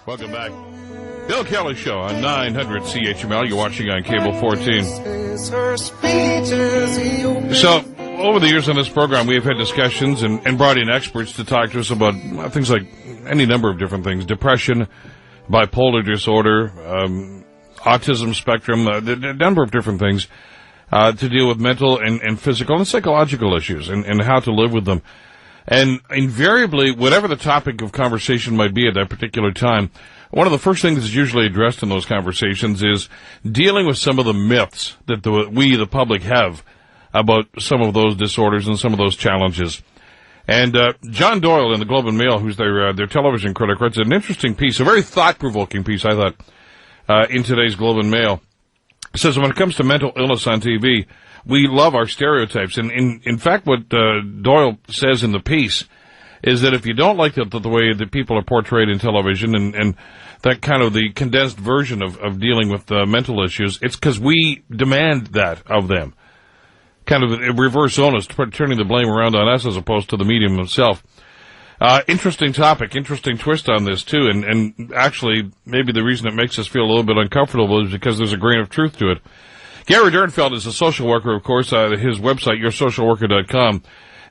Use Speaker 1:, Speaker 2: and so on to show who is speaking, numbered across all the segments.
Speaker 1: Welcome back. Bill Kelly Show on 900 CHML. You're watching on Cable 14. So, over the years on this program, we have had discussions and brought in experts to talk to us about things like any number of different things. Depression, bipolar disorder, autism spectrum, a number of different things to deal with mental and physical and psychological issues and how to live with them. And invariably, whatever the topic of conversation might be at that particular time, one of the first things that's usually addressed in those conversations is dealing with some of the myths that we, the public, have about some of those disorders and some of those challenges. And John Doyle in the Globe and Mail, who's their television critic, writes an interesting piece, a very thought-provoking piece, I thought, in today's Globe and Mail. It says, when it comes to mental illness on TV, we love our stereotypes. And in fact, what Doyle says in the piece is that if you don't like the way that people are portrayed in television and that kind of the condensed version of dealing with mental issues, it's because we demand that of them. Kind of a reverse onus, turning the blame around on us as opposed to the medium itself. Interesting topic, interesting twist on this, too, and actually, maybe the reason it makes us feel a little bit uncomfortable is because there's a grain of truth to it. Gary Dernfeld is a social worker, of course. His website, yoursocialworker.com,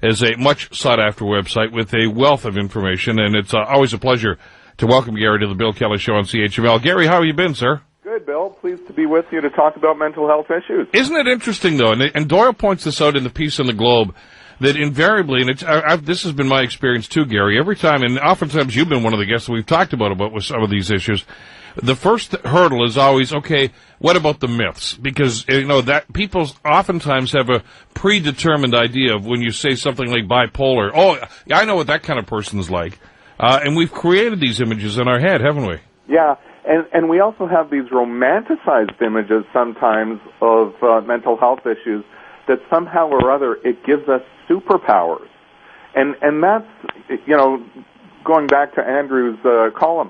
Speaker 1: is a much sought-after website with a wealth of information, and it's always a pleasure to welcome Gary to the Bill Kelly Show on CHML. Gary, how have you been, sir?
Speaker 2: Good, Bill. Pleased to be with you to talk about mental health issues.
Speaker 1: Isn't it interesting, though, and Doyle points this out in the piece in the Globe, that invariably, and this has been my experience too, Gary, every time, and oftentimes you've been one of the guests that we've talked about with some of these issues, the first hurdle is always, okay, what about the myths? Because, that people oftentimes have a predetermined idea of when you say something like bipolar. Oh, I know what that kind of person's like. And we've created these images in our head, haven't we?
Speaker 2: Yeah, and we also have these romanticized images sometimes of mental health issues that somehow or other it gives us superpowers. And that's, going back to Andrew's column,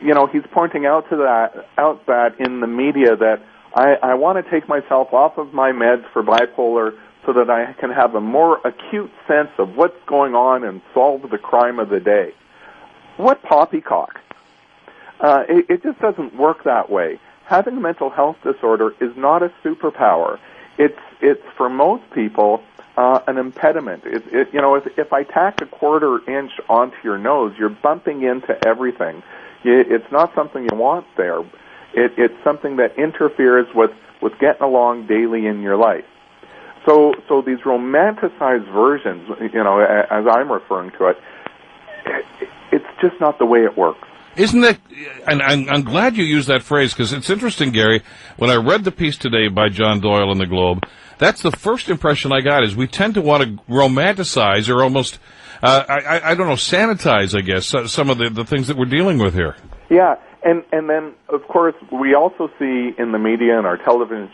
Speaker 2: he's pointing out that in the media that I want to take myself off of my meds for bipolar so that I can have a more acute sense of what's going on and solve the crime of the day. What poppycock? It just doesn't work that way. Having a mental health disorder is not a superpower. It's for most people an impediment. If I tack a quarter inch onto your nose, you're bumping into everything. It's not something you want there. It's something that interferes with getting along daily in your life. So these romanticized versions, as I'm referring to it, it's just not the way it works.
Speaker 1: Isn't it? And I'm glad you used that phrase because it's interesting, Gary. When I read the piece today by John Doyle in the Globe, that's the first impression I got is we tend to want to romanticize or almost, I don't know, sanitize, I guess, some of the things that we're dealing with here.
Speaker 2: Yeah, and then, of course, we also see in the media and our television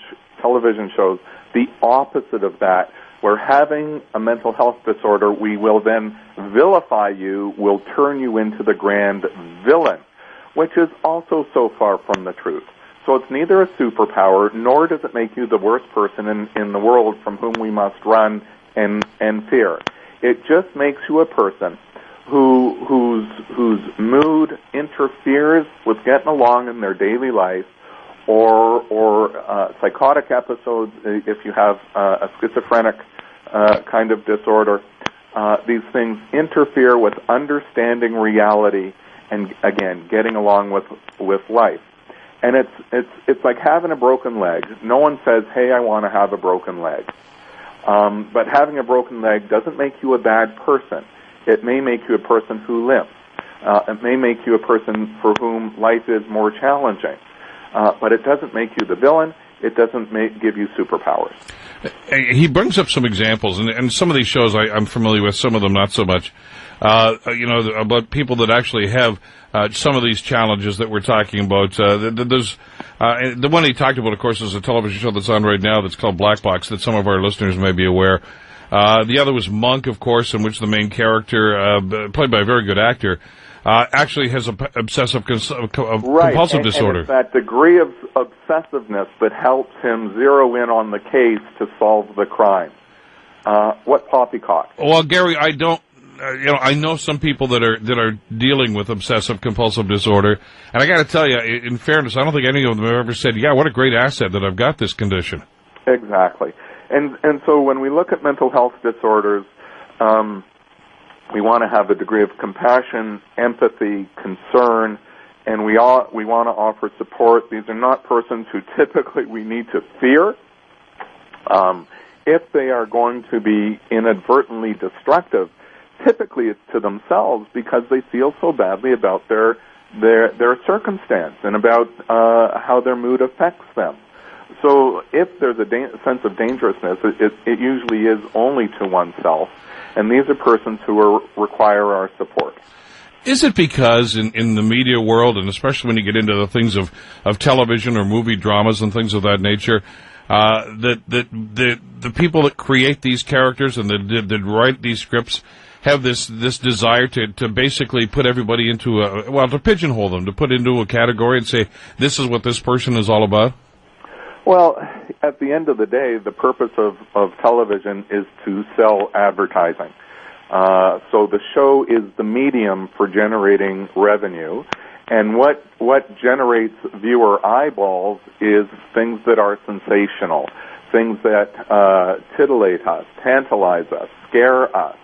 Speaker 2: shows the opposite of that. Where having a mental health disorder, we will then vilify you, will turn you into the grand villain, which is also so far from the truth. So it's neither a superpower, nor does it make you the worst person in the world from whom we must run and fear. It just makes you a person whose mood interferes with getting along in their daily life, or psychotic episodes if you have a schizophrenic kind of disorder. These things interfere with understanding reality and, again, getting along with life. And it's like having a broken leg. No one says, hey, I want to have a broken leg. But having a broken leg doesn't make you a bad person. It may make you a person who limps. It may make you a person for whom life is more challenging. But it doesn't make you the villain. It doesn't give you superpowers.
Speaker 1: He brings up some examples, and some of these shows I'm familiar with, some of them not so much, about people that actually have some of these challenges that we're talking about. There's the one he talked about, of course, is a television show that's on right now that's called Black Box that some of our listeners may be aware. The other was Monk, of course, in which the main character, played by a very good actor, actually has obsessive compulsive disorder.
Speaker 2: And it's that degree of obsessiveness that helps him zero in on the case to solve the crime. What poppycock?
Speaker 1: Well, Gary, I don't I know some people that are dealing with obsessive compulsive disorder, and I got to tell you, in fairness, I don't think any of them have ever said, "Yeah, what a great asset that I've got this condition."
Speaker 2: Exactly, and so when we look at mental health disorders, we want to have a degree of compassion, empathy, concern, and we want to offer support. These are not persons who typically we need to fear. If they are going to be inadvertently destructive, typically it's to themselves because they feel so badly about their circumstance and about how their mood affects them. So if there's a sense of dangerousness, it usually is only to oneself, and these are persons who require our support.
Speaker 1: Is it because in the media world, and especially when you get into the things of television or movie dramas and things of that nature, that the people that create these characters and that write these scripts have this desire to basically put everybody into to pigeonhole them, to put into a category and say, this is what this person is all about?
Speaker 2: Well, at the end of the day, the purpose of television is to sell advertising. So the show is the medium for generating revenue, and what generates viewer eyeballs is things that are sensational, things that titillate us, tantalize us, scare us.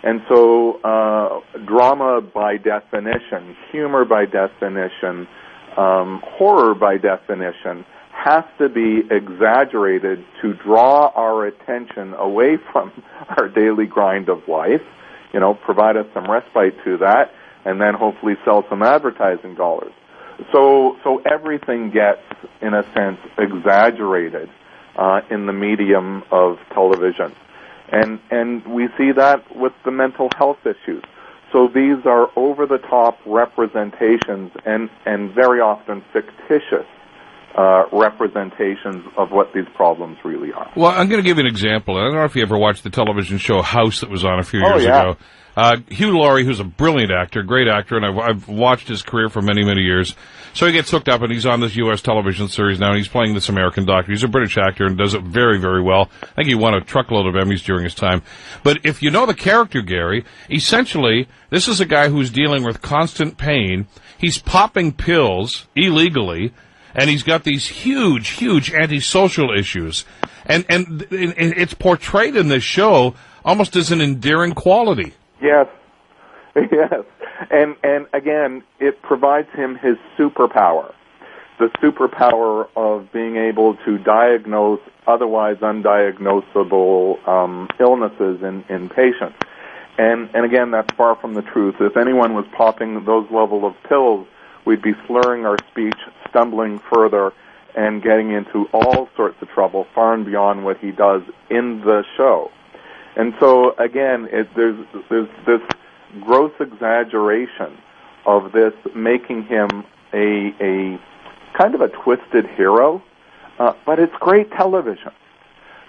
Speaker 2: And so drama by definition, humor by definition, horror by definition, has to be exaggerated to draw our attention away from our daily grind of life, provide us some respite to that, and then hopefully sell some advertising dollars. So everything gets, in a sense, exaggerated in the medium of television. And we see that with the mental health issues. So these are over-the-top representations and very often fictitious representations of what these problems really are.
Speaker 1: Well, I'm going to give you an example. I don't know if you ever watched the television show House that was on a few years ago. Hugh Laurie, who's a brilliant actor, great actor, and I've watched his career for many, many years. So he gets hooked up, and he's on this U.S. television series now, and he's playing this American doctor. He's a British actor and does it very, very well. I think he won a truckload of Emmys during his time. But if you know the character, Gary, essentially, this is a guy who's dealing with constant pain. He's popping pills illegally, and he's got these huge, huge antisocial issues. And it's portrayed in this show almost as an endearing quality.
Speaker 2: Yes. And again, it provides him his superpower, the superpower of being able to diagnose otherwise undiagnosable illnesses in patients. And again, that's far from the truth. If anyone was popping those level of pills, we'd be slurring our speech, stumbling further, and getting into all sorts of trouble far and beyond what he does in the show. And so, again, there's this gross exaggeration of this, making him a kind of a twisted hero, but it's great television.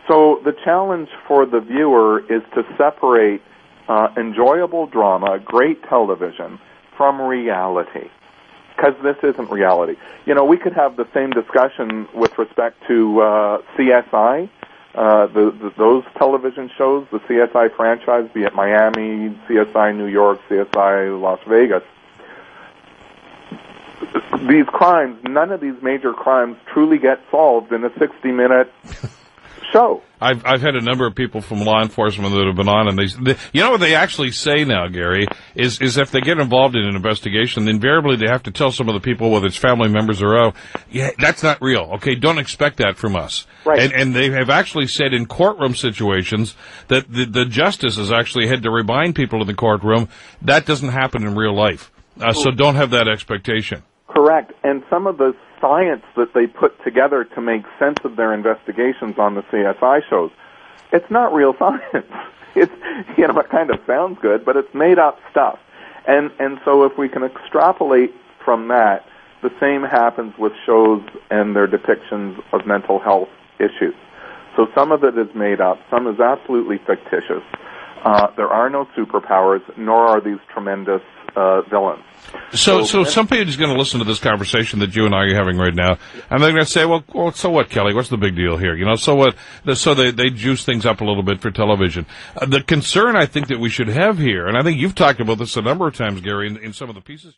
Speaker 2: So the challenge for the viewer is to separate enjoyable drama, great television, from reality, because this isn't reality. We could have the same discussion with respect to CSI, those television shows, the CSI franchise, be it Miami, CSI New York, CSI Las Vegas. These crimes, none of these major crimes truly get solved in a 60-minute show.
Speaker 1: I've had a number of people from law enforcement that have been on, and they you know what they actually say now, Gary, is if they get involved in an investigation, invariably they have to tell some of the people, whether it's family members or that's not real. Okay, don't expect that from us.
Speaker 2: Right.
Speaker 1: And they have actually said in courtroom situations that the justice has actually had to remind people in the courtroom that doesn't happen in real life. So don't have that expectation.
Speaker 2: Correct. And some of the science that they put together to make sense of their investigations on the CSI shows, it's not real science. It's, it kind of sounds good, but it's made up stuff. And so if we can extrapolate from that, the same happens with shows and their depictions of mental health issues. So some of it is made up, some is absolutely fictitious. There are no superpowers, nor are these tremendous villains.
Speaker 1: So somebody is going to listen to this conversation that you and I are having right now, and they're going to say, well, so what, Kelly? What's the big deal here? So what? So they juice things up a little bit for television. The concern I think that we should have here, and I think you've talked about this a number of times, Gary, in some of the pieces.